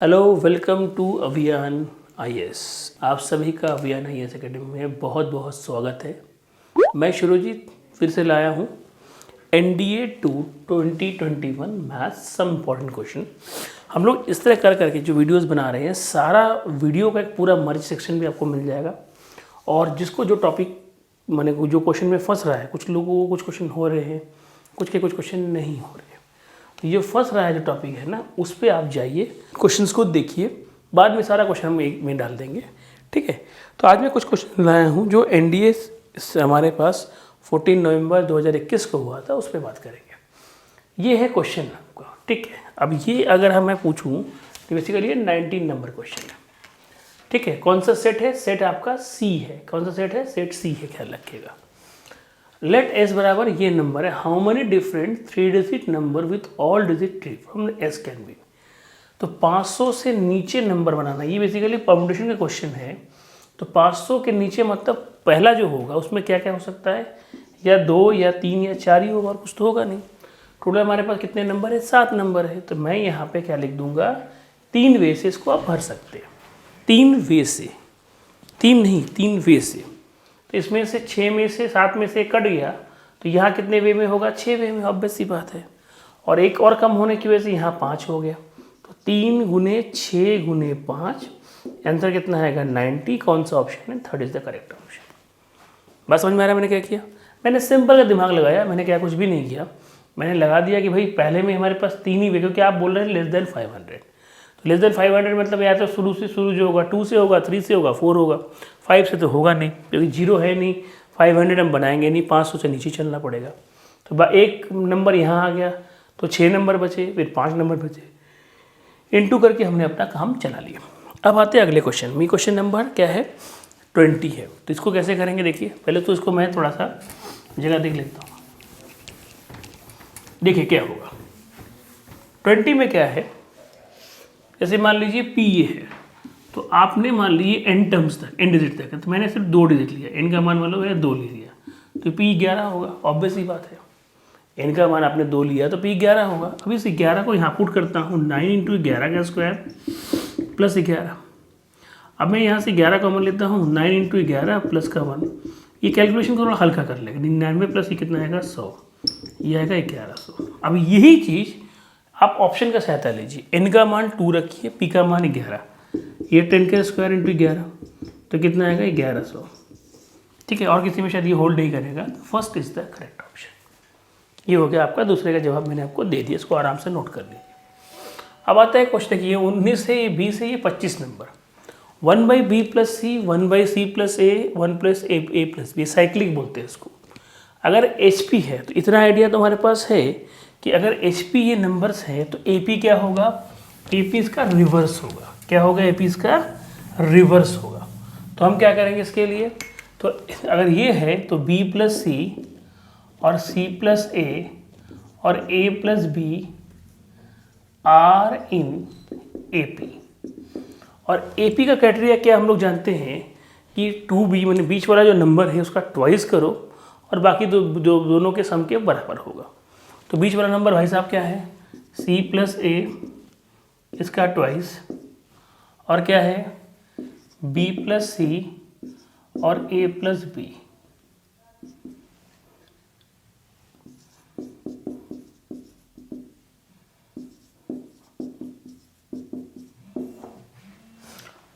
Hello, welcome to अभियान IAS. आप सभी का अभियान आईएएस एकेडमी में बहुत बहुत स्वागत है। मैं शुरुजीत फिर से लाया हूँ NDA 2 2021 maths some important question. हम लोग इस तरह कर करके जो वीडियोस बना रहे हैं, सारा वीडियो का एक पूरा मर्ज सेक्शन भी आपको मिल जाएगा। और जिसको जो टॉपिक माने जो क्वेश्चन में फंस रहा है, कुछ लोगों को कुछ क्वेश्चन हो रहे हैं, कुछ के कुछ क्वेश्चन नहीं हो रहे हैं, तो ये फंस रहा है जो टॉपिक है ना, उस पर आप जाइए, क्वेश्चंस को देखिए, बाद में सारा क्वेश्चन हम एक में डाल देंगे। ठीक है, तो आज मैं कुछ क्वेश्चन लाया हूँ जो एनडीए हमारे पास 14 नवंबर 2021 को हुआ था, उस पर बात करेंगे। ये है क्वेश्चन आपका। ठीक है, अब ये अगर मैं पूछूँ तो बेसिकली ये 19 नंबर क्वेश्चन है। ठीक है, कौन सा सेट है? सेट आपका सी है। कौन सा सेट है? सेट सी है, ख्याल रखिएगा। लेट एस बराबर ये नंबर है, how many different 3 digit number with all digit tree from S can be. तो 500 से नीचे नंबर बनाना, ये बेसिकली परम्यूटेशन का क्वेश्चन है। तो 500 के नीचे मतलब पहला जो होगा उसमें क्या क्या हो सकता है, या 2 या 3 या 4 ही होगा, और कुछ तो होगा नहीं। टोटल हमारे पास कितने नंबर है? 7 नंबर है। तो मैं यहाँ पे क्या लिख दूंगा, 3 वे से इसको आप भर सकते हैं। 3 वे से, 3 नहीं, 3 वे से। तो इसमें से 6 में से 7 में से कट गया, तो यहाँ कितने वे में होगा? 6 वे में, ऑब्वियस सी बात है। और एक और कम होने की वजह से यहाँ 5 हो गया। तो 3 गुने 6 गुने 5, आंसर कितना आएगा? 90। कौन सा ऑप्शन है? Third is the correct option. बस समझ में आ रहा है मैंने क्या किया? मैंने सिंपल का दिमाग लगाया, मैंने क्या कुछ भी नहीं किया। मैंने लगा दिया कि भाई पहले में हमारे पास 3 ही वे, क्योंकि आप बोल रहे हैं लेस देन 500। तो लेस देन 500 मतलब या तो शुरू जो होगा 2 से होगा, 3 से होगा, 4 होगा, 5 से तो होगा नहीं, क्योंकि 0 है नहीं। 500 हम बनाएंगे नहीं, 500 से नीचे चलना पड़ेगा। तो एक नंबर यहाँ आ गया, तो 6 नंबर बचे, फिर 5 नंबर बचे, इनटू करके हमने अपना काम चला लिया। अब आते हैं अगले क्वेश्चन में। क्वेश्चन नंबर क्या है? 20 है। तो इसको कैसे करेंगे देखिए। पहले तो इसको मैं थोड़ा सा जगह देख लेता हूँ। देखिए क्या होगा 20 में क्या है। जैसे मान लीजिए पी ये है, तो आपने मान लीजिए एन टर्म्स तक, एन डिजिट तक है, तो मैंने सिर्फ 2 डिजिट लिया, एन का मान मतलब मैंने 2 ले लिया, तो पी 11 होगा। ऑब्वियस ही बात है, एन का मान आपने 2 लिया तो पी 11 होगा। अभी इस 11 को यहाँ पुट करता हूँ, 9 इंटू 11 का स्क्वायर प्लस 11। अब मैं यहाँ से 11 कॉमन लेता हूँ, 9 इंटू 11 प्लस का 1। ये कैलकुलेशन को थोड़ा हल्का कर लेगा। 99 प्लस ये कितना आएगा? 100। ये आएगा 1100। अब यही चीज़ आप ऑप्शन का सहायता लीजिए। एन का मान 2 रखिए, पी का मान 11, ये 10 का स्क्वायर इंटू 11, तो कितना आएगा? 1100। ठीक है, और किसी में शायद ये होल्ड नहीं करेगा। First is the correct option. ये हो गया आपका, दूसरे का जवाब मैंने आपको दे दिया, इसको आराम से नोट कर लीजिए। अब आता है क्वेश्चन, देखिए 19 है, ये बी से, ये 25 नंबर। 1/b प्लस सी, 1/c प्लस ए, 1 प्लस ए प्लस बी, साइक्लिक बोलते हैं इसको। अगर एच पी है तो इतना आइडिया तो हमारे पास है कि अगर एच पी ये नंबर्स हैं तो ए पी क्या होगा? ए पी इसका रिवर्स होगा। क्या होगा? ए पी इसका रिवर्स होगा। तो हम क्या करेंगे इसके लिए? तो अगर ये है तो बी प्लस सी और सी प्लस ए और A plus B are in A P. और ए पी का क्राइटेरिया क्या हम लोग जानते हैं कि 2b मैंने बीच वाला जो नंबर है उसका ट्वाइस करो, और बाकी दोनों के सम के बराबर होगा। तो बीच वाला नंबर भाई साहब क्या है? c प्लस ए, इसका ट्वाइस, और क्या है? b प्लस सी और a प्लस बी।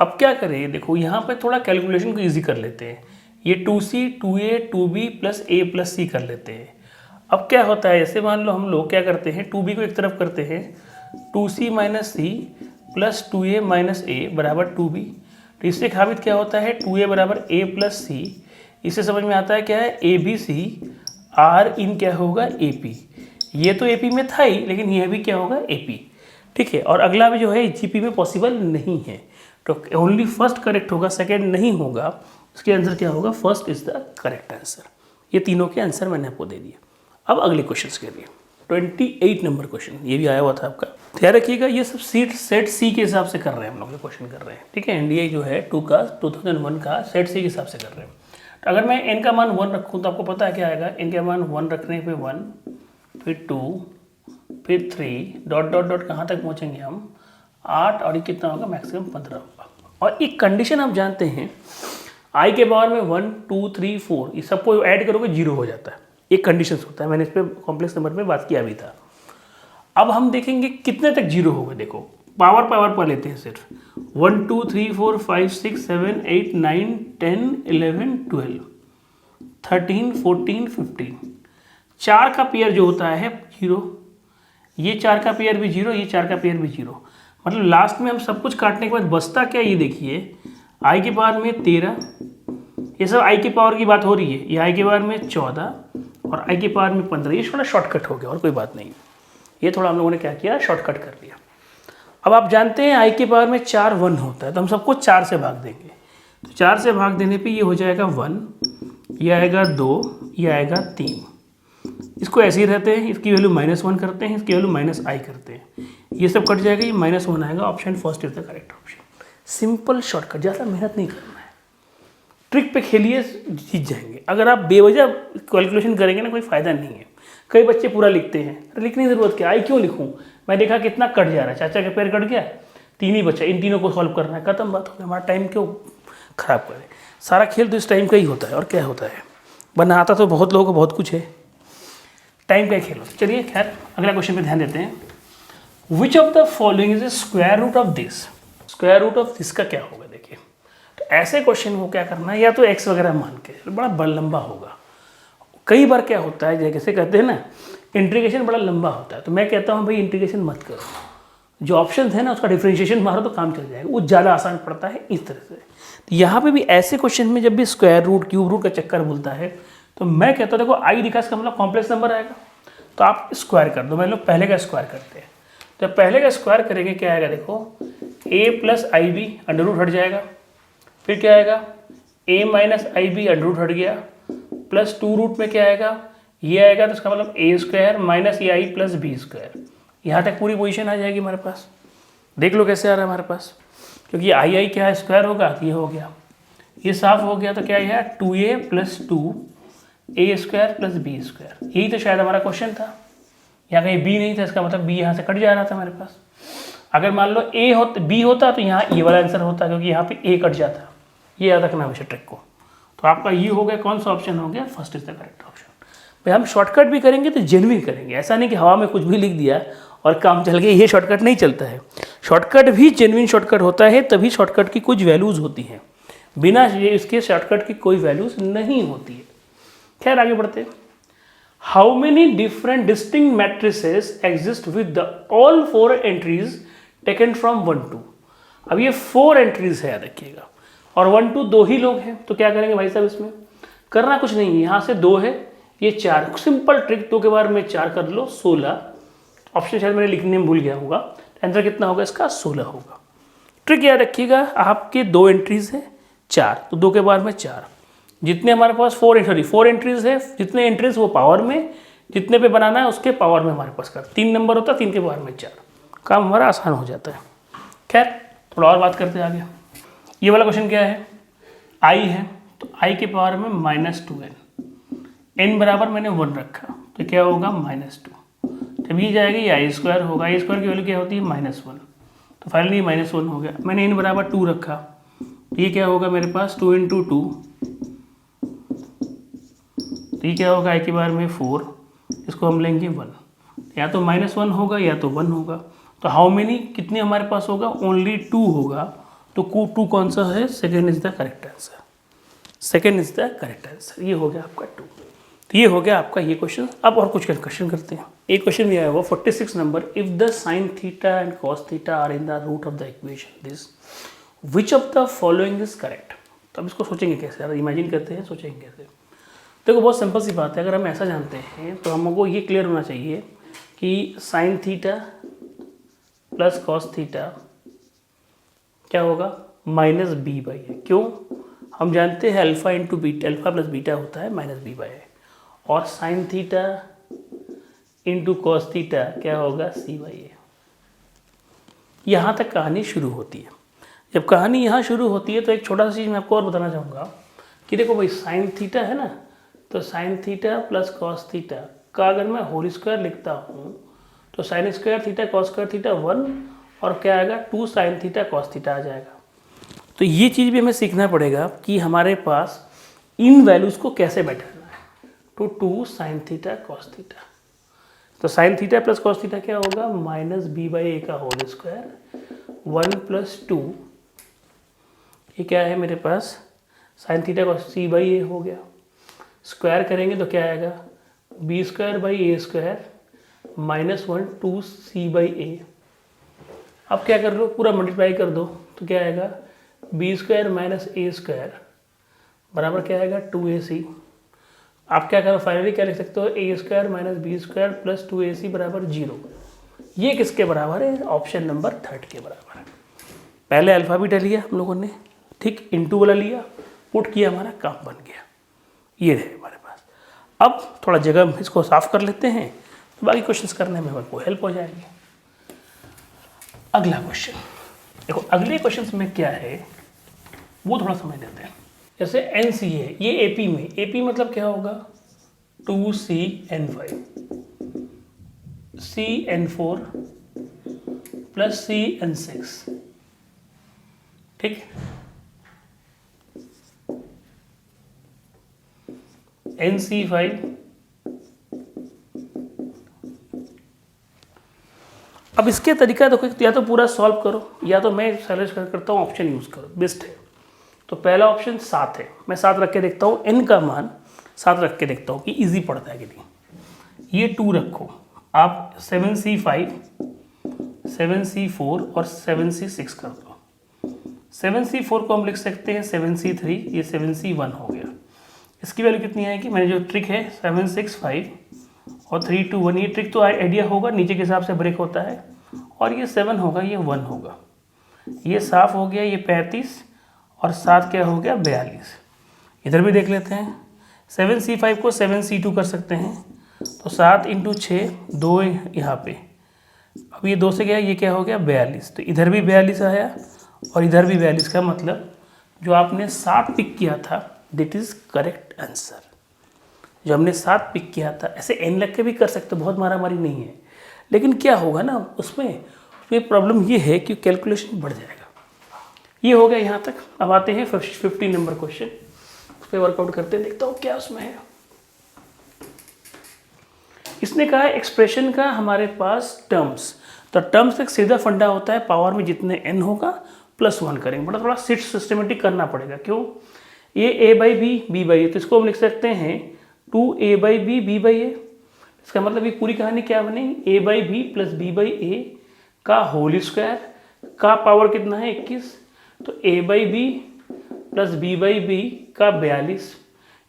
अब क्या करें, देखो यहाँ पे थोड़ा कैलकुलेशन को इजी कर लेते हैं। ये 2c 2a 2b plus a plus सी कर लेते हैं। अब क्या होता है, जैसे मान लो हम लोग क्या करते हैं, 2b को एक तरफ करते हैं, 2c minus C plus 2a minus A बराबर 2b। तो इससे साबित क्या होता है? 2a बराबर a प्लस सी। इससे समझ में आता है क्या है? A B C are in क्या होगा? A P. ये तो ए पी में था ही, लेकिन यह भी क्या होगा? A P. ठीक है, और अगला भी जो है जी पी में पॉसिबल नहीं है, तो ओनली फर्स्ट करेक्ट होगा, सेकेंड नहीं होगा। इसके आंसर क्या होगा? First is the correct answer. ये तीनों के आंसर मैंने आपको दे दिए। अब अगले क्वेश्चन के लिए 28 नंबर क्वेश्चन, ये भी आया हुआ था आपका, ध्यान रखिएगा। ये सब सेट सी के हिसाब से कर रहे हैं हम लोग, ये क्वेश्चन कर रहे हैं। ठीक है, एनडीए जो है 2001 का सेट सी के हिसाब से कर रहे हैं। तो अगर मैं एन का मान 1 रखूँ तो आपको पता है क्या आएगा? एन का मान 1 रखने पे 1, फिर 2, फिर 3, डॉट डॉट डॉट कहाँ तक पहुँचेंगे हम? 8 और ये कितना होगा, मैक्सिमम 15 होगा। और एक कंडीशन आप जानते हैं, आई के पावर में 1 2 3 4 ये सबको ऐड करोगे 0 हो जाता है, एक कंडीशन होता है। मैंने इस पर कॉम्प्लेक्स नंबर में बात किया भी था। अब हम देखेंगे कितने तक 0 होगा। देखो पावर पर लेते हैं सिर्फ 1 2 3 4 5 6 7 8 9 10 11 12 13 14 15 4 का पेयर जो होता है 0, ये 4 का पेयर भी 0, ये 4 का पेयर भी 0। मतलब लास्ट में हम सब कुछ काटने के बाद बचता क्या, ये देखिए आई के पावर में 13, ये सब आई के पावर की बात हो रही है, ये आई के पावर में 14 और आई के पावर में 15। ये थोड़ा शॉर्टकट हो गया और कोई बात नहीं, ये थोड़ा हम लोगों ने क्या किया, शॉर्टकट कर लिया। अब आप जानते हैं आई के पावर में 4 1 होता है, तो हम सबको 4 से भाग देंगे। तो 4 से भाग देने पे ये हो जाएगा 1, ये आएगा 2, ये आएगा 3। इसको ऐसे ही रहते हैं, इसकी वैल्यू -1 करते हैं, इसकी वैल्यू -i करते हैं, ये सब कट जाएगा, ये -1 आएगा। Option first is the correct option. Simple shortcut, ज़्यादा मेहनत नहीं करना है, ट्रिक पे खेलिए, जीत जाएंगे। अगर आप बेवजह कैलकुलेशन करेंगे ना, कोई फ़ायदा नहीं है। कई बच्चे पूरा लिखते हैं, अरे लिखने की ज़रूरत क्या, आई क्यों लिखूं, मैं देखा कितना कट जा रहा है, चाचा का पैर कट गया, 3 ही बचा, इन तीनों को सॉल्व करना है, खत्म बात हो गई। हमारा टाइम क्यों ख़राब करें, सारा खेल तो इस टाइम का ही होता है और क्या होता है। वरना आता तो बहुत लोगों को बहुत कुछ है, टाइम का ही खेल होता है। चलिए खैर अगला क्वेश्चन पे ध्यान देते हैं। Which of the following is square root of this. Square root of this का क्या होगा, देखिए तो ऐसे क्वेश्चन को क्या करना है, या तो एक्स वगैरह मान के, बड़ा लंबा होगा। कई बार क्या होता है, जैसे कहते हैं ना इंटीग्रेशन बड़ा लंबा होता है, तो मैं कहता हूँ भाई इंटीग्रेशन मत करो, जो ऑप्शन है ना उसका डिफरेंशिएशन मारो तो काम चल जाएगा, वो ज़्यादा आसान पड़ता है इस तरह से। तो यहाँ पे भी ऐसे क्वेश्चन में जब भी स्क्वायर रूट क्यूब रूट का चक्कर बोलता है, तो मैं कहता हूँ देखो आई दिखा, इसका मतलब कॉम्प्लेक्स नंबर आएगा, तो आप स्क्वायर कर दो। मैं लोग पहले का स्क्वायर करते हैं, तो पहले का स्क्वायर करेंगे क्या आएगा, देखो a plus I B under root हट जाएगा, फिर क्या आएगा a minus I B under root हट गया, प्लस 2 रूट में क्या आएगा, ये आएगा, तो इसका मतलब a square minus A I plus B square. यहाँ तक पूरी पोजीशन आ जाएगी हमारे पास। देख लो कैसे आ रहा है हमारे पास, क्योंकि आई आई क्या है स्क्वायर होगा, तो ये हो गया, ये साफ हो गया। तो क्या है 2a plus 2a square plus B square. यही तो शायद हमारा क्वेश्चन था, यहाँ कहीं b नहीं था, इसका मतलब b यहाँ से कट जा रहा था हमारे पास। अगर मान लो b होता तो यहाँ ये वाला आंसर होता, क्योंकि यहाँ पे a कट जाता। ये याद रखना हमेशा ट्रिक को। तो आपका ये हो गया, कौन सा ऑप्शन हो गया, first is the correct option. भाई हम शॉर्टकट भी करेंगे तो जेन्युइन करेंगे, ऐसा नहीं कि हवा में कुछ भी लिख दिया और काम चल गया, ये शॉर्टकट नहीं चलता है। शॉर्टकट भी जेन्युइन शॉर्टकट होता है, तभी शॉर्टकट की कुछ वैल्यूज़ होती हैं, बिना इसके शॉर्टकट की कोई वैल्यूज़ नहीं होती है। खैर आगे बढ़ते हैं। How many different distinct matrices exist with the all 4 entries taken from 1 2। अब ये 4 एंट्रीज है, याद रखिएगा, और 1 2 2 ही लोग हैं, तो क्या करेंगे भाई साहब, इसमें करना कुछ नहीं है। यहाँ से 2 है, ये 4, सिंपल ट्रिक, 2 के बार में 4 कर लो, 16। ऑप्शन शायद मैंने लिखने में भूल गया होगा, आंसर कितना होगा इसका, 16 होगा। ट्रिक याद रखिएगा, आपके 2 एंट्रीज है 4, तो 2 के बार में 4, जितने हमारे पास 4 एंट्रीज है, जितने एंट्रीज वो पावर में, जितने पे बनाना है उसके पावर में हमारे पास कर 3 नंबर होता है, 3 के बार में 4, काम हमारा आसान हो जाता है। खैर थोड़ा और बात करते हैं आगे। ये वाला क्वेश्चन क्या है, आई है, तो आई के पावर में -2n, n बराबर मैंने 1 रखा, तो क्या होगा -2। जब ये जाएगा ये आई स्क्वायर होगा, आई स्क्वायर की वैल्यू क्या होती है -1, तो फाइनली -1 हो गया। मैंने n बराबर 2 रखा, तो ये क्या होगा मेरे पास 2 × 2, तो ये क्या होगा आई के बार में 4, इसको हम लेंगे 1, या तो -1 होगा या तो 1 होगा। तो हाउ मेनी कितने हमारे पास होगा, ओनली 2 होगा, तो 2 कौन सा है, second is the correct answer, second is the correct answer. ये हो गया आपका 2, तो ये हो गया आपका ये क्वेश्चन। अब और कुछ क्वेश्चन करते हैं। एक क्वेश्चन भी आया हुआ 46 number, if the sine theta and cos theta are in the root of the equation this, which of the following is correct. तो अब इसको सोचेंगे कैसे, यार इमेजिन करते हैं, सोचेंगे कैसे। देखो बहुत सिंपल सी बात है, अगर हम ऐसा जानते हैं तो हमको ये क्लियर होना चाहिए कि sine theta plus cos theta क्या होगा, -b/a। क्यों, हम जानते हैं alpha into beta, alpha plus beta होता है -b/a, और sine theta into cos theta क्या होगा, c/a। यहाँ तक कहानी शुरू होती है। जब कहानी यहाँ शुरू होती है तो एक छोटा सा चीज़ मैं आपको और बताना चाहूँगा कि देखो भाई साइन थीटा है ना, तो sine theta plus cos theta का अगर मैं होल स्क्वायर लिखता हूँ तो sine square theta cos square theta 1 और क्या आएगा 2 साइन थीटा कॉस थीटा आ जाएगा। तो ये चीज़ भी हमें सीखना पड़ेगा कि हमारे पास इन वैल्यूज़ को कैसे बैठाना है। तो 2 साइन थीटा कॉस थीटा, तो sine theta plus cos theta क्या होगा माइनस बी बाई ए का होल स्क्वायर 1 प्लस 2, ये क्या है मेरे पास sine theta cos C by A हो गया। स्क्वायर करेंगे तो क्या आएगा B square by A square minus 1 2 C by A. अब क्या कर लो पूरा मल्टीप्लाई कर दो तो क्या आएगा बी स्क्वायर माइनस ए स्क्वायर बराबर क्या आएगा 2ac। आप क्या करो फाइनली क्या लिख सकते हो A square minus B square plus 2ac बराबर 0। ये किसके बराबर है ऑप्शन नंबर 3 के बराबर है। पहले अल्फा बीटा लिया हम लोगों ने, ठीक, इनटू वाला लिया, पुट किया, हमारा काम बन गया। ये रहे हमारे पास। अब थोड़ा जगह इसको साफ कर लेते हैं तो बाकी क्वेश्चंस करने में हमको हेल्प हो जाएगी। अगला क्वेश्चन देखो, अगले क्वेश्चन में क्या है वो थोड़ा समझ लेते हैं। जैसे NC है, ये AP में, AP मतलब क्या होगा 2CN5 CN4 प्लस CN6, ठीक। NC5 अब इसके तरीका देखो, या तो पूरा सॉल्व करो या तो मैं सजेस्ट करता हूँ ऑप्शन यूज़ करो, बेस्ट है। तो पहला ऑप्शन 7 है, मैं 7 रख के देखता हूँ, n का मान 7 रख के देखता हूँ कि इजी पड़ता है कि नहीं। ये 2 रखो, आप 7C5 7C4 और 7C6 कर दो। 7C4 को हम लिख सकते हैं 7C3, ये 7C1 हो गया। इसकी वैल्यू कितनी आएगी, मैंने जो ट्रिक है 7 6 5 और 3 2 1, ये ट्रिक तो आइडिया होगा, नीचे के हिसाब से ब्रेक होता है। और ये 7 होगा, ये 1 होगा, ये साफ हो गया, ये 35 और 7 क्या हो गया 42। इधर भी देख लेते हैं, 7C5 को 7C2 कर सकते हैं, तो 7 × 6 2 यहाँ पे, अब ये 2 से गया, ये क्या हो गया 42। तो इधर भी 42 आया और इधर भी 42, का मतलब जो आपने 7 पिक किया था दिट इज़ करेक्ट आंसर। जो हमने 7 पिक किया था, ऐसे n लग के भी कर सकते, बहुत मारामारी नहीं है, लेकिन क्या होगा ना उसमें प्रॉब्लम ये है कि कैलकुलेशन बढ़ जाएगा। ये हो गया यहाँ तक। अब आते हैं 50 नंबर क्वेश्चन, उस पर वर्कआउट करते हैं, देखता हूँ क्या उसमें है। इसने कहा है एक्सप्रेशन का हमारे पास टर्म्स, तो टर्म्स एक सीधा फंडा होता है, पावर में जितने n होगा +1 करेंगे, बड़ा थोड़ा सिस्टमेटिक करना पड़ेगा। क्यों, ये a/b b/a, तो इसको हम लिख सकते हैं 2a/b b/a। इसका मतलब ये पूरी कहानी क्या बनेगी a/b + b/a का होल स्क्वायर का पावर कितना है 21, तो a/b + b/b का 42।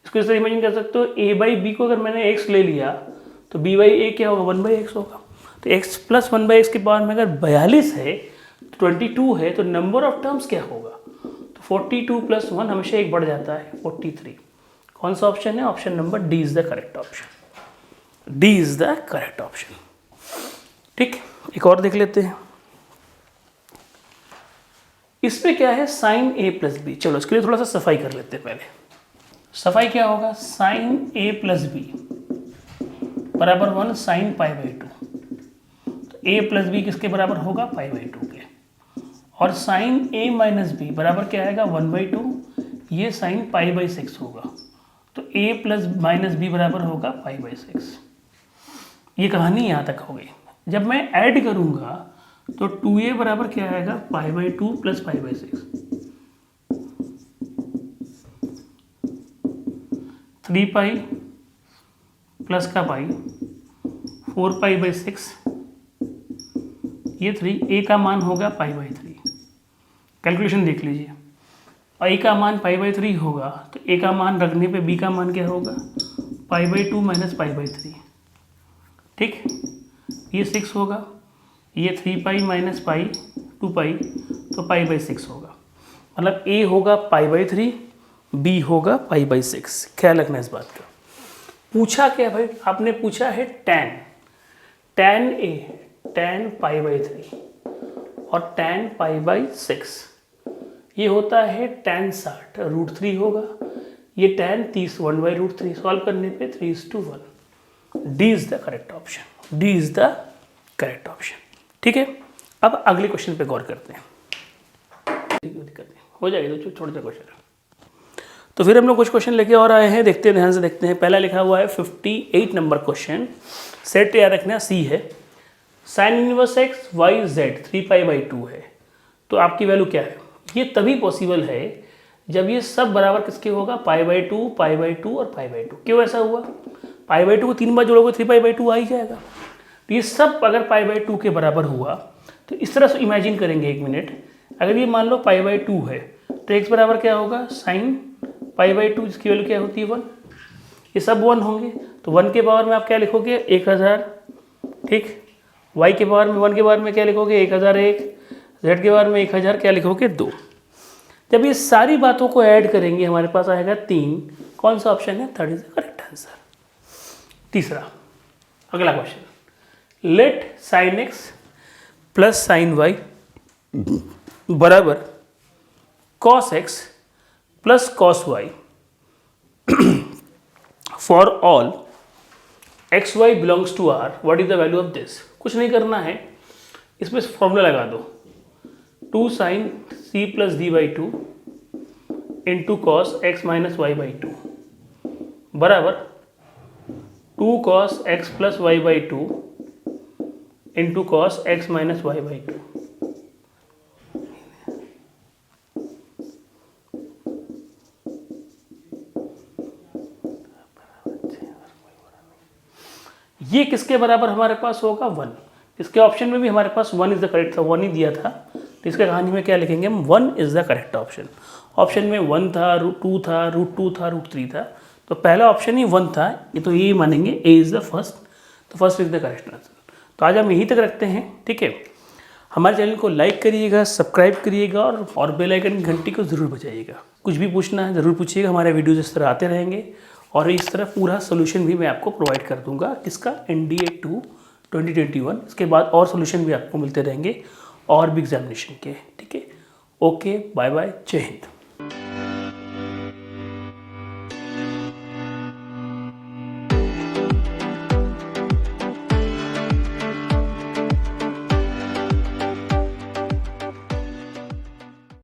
इसको इस तरह इमेजिन कर सकते हो, a/b को अगर मैंने x ले लिया तो b/a क्या होगा 1/x होगा। तो x + 1/x की पावर में अगर 42 है, 22 है, तो नंबर ऑफ टर्म्स क्या होगा, तो 42 + 1 हमेशा एक बढ़ जाता है 43। कौन सा ऑप्शन है, option number D is the correct option. D is the correct option, ठीक। एक और देख लेते हैं, इसमें क्या है sin a + b। चलो इसके लिए थोड़ा सा सफाई कर लेते हैं पहले। सफाई क्या होगा, sin a + b बराबर 1 sin π/2, तो a + b किसके बराबर होगा π/2 के, और sin a - b बराबर क्या आएगा 1/2, ये sin π/6 होगा, तो a + b बराबर होगा π/6। ये कहानी यहाँ तक हो गई। जब मैं ऐड करूँगा तो 2a बराबर क्या आएगा π/2 + π/6, 3π प्लस का पाई 4π/6, ये 3, a का मान होगा π/3। कैलकुलेशन देख लीजिए, a का मान π/3 होगा तो a का मान रखने पे b का मान क्या होगा π/2 - π/3, ठीक। ये 6 होगा, ये 3π - π 2π, तो π/6 होगा, मतलब a होगा π/3, b होगा π/6। ख्याल रखना इस बात का। पूछा क्या भाई, आपने पूछा है tan a tan π/3 और tan π/6, ये होता है tan 60 √3 होगा, ये tan 30 1/√3। सॉल्व करने पे 3:1। D is the correct option, D is the correct option, ठीक है। अब अगले क्वेश्चन पे गौर करते हैं, दिक्कत नहीं हो जाएगी तो छोटा सा क्वेश्चन। तो फिर हम लोग कुछ क्वेश्चन लेके और आए हैं, देखते हैं, ध्यान से देखते हैं। पहला लिखा हुआ है 58 नंबर क्वेश्चन, सेट याद रखना सी है, sine inverse X Y Z 3π/2 है। तो आपकी वैल्यू क्या है? ये तभी पॉसिबल है जब ये सब बराबर किसके होगा, π/2 π/2 और π/2। क्यों ऐसा हुआ? π/2 को 3 बार जोड़ोगे 3π/2 आ ही जाएगा। तो ये सब अगर π/2 के बराबर हुआ तो इस तरह से इमेजिन करेंगे 1 मिनट, अगर ये मान लो π/2 है तो x बराबर क्या होगा, साइन π/2, जिसकी वैल्यू क्या होती है 1। ये सब 1 होंगे तो 1 के पावर में आप क्या लिखोगे, 1000, ठीक। y के पावर में 1 के पावर में क्या लिखोगे, 1001, z के पावर में 1000 क्या लिखोगे, 2। जब ये सारी बातों को ऐड करेंगे हमारे पास आएगा 3। कौन सा ऑप्शन है? 3 इज द करेक्ट आंसर। तीसरा, अगला question, let sine X plus sine Y बराबर cos X plus cos Y for all X Y belongs to R, what is the value of this. कुछ नहीं करना है, इसमें फॉर्मूला लगा दो, 2 sine c plus d/2 into cos X minus y/2 बराबर 2 cos X plus y/2 into cos X minus y/2। ये किसके बराबर हमारे पास होगा, 1। इसके ऑप्शन में भी हमारे पास 1 इज द करेक्ट था, 1 ही दिया था, तो इसके कहानी में क्या लिखेंगे हम, 1 is the correct option. Option में 1 था, √2 था, √2 था, √3 था, तो पहला ऑप्शन ही 1 था, ये तो यही मानेंगे ए इज द फर्स्ट, तो first is the correct answer. तो आज हम यहीं तक रखते हैं, ठीक है। हमारे चैनल को लाइक करिएगा, सब्सक्राइब करिएगा और बेल आइकन की घंटी को ज़रूर बजाइएगा। कुछ भी पूछना है ज़रूर पूछिएगा, हमारे वीडियोज़ इस तरह आते रहेंगे और इस तरह पूरा सोल्यूशन भी मैं आपको प्रोवाइड कर दूंगा। किसका? NDA 2 2021। इसके बाद और सोल्यूशन भी आपको मिलते रहेंगे और भी एग्जामिनेशन के, ठीक है। ओके, बाय बाय, जय हिंद।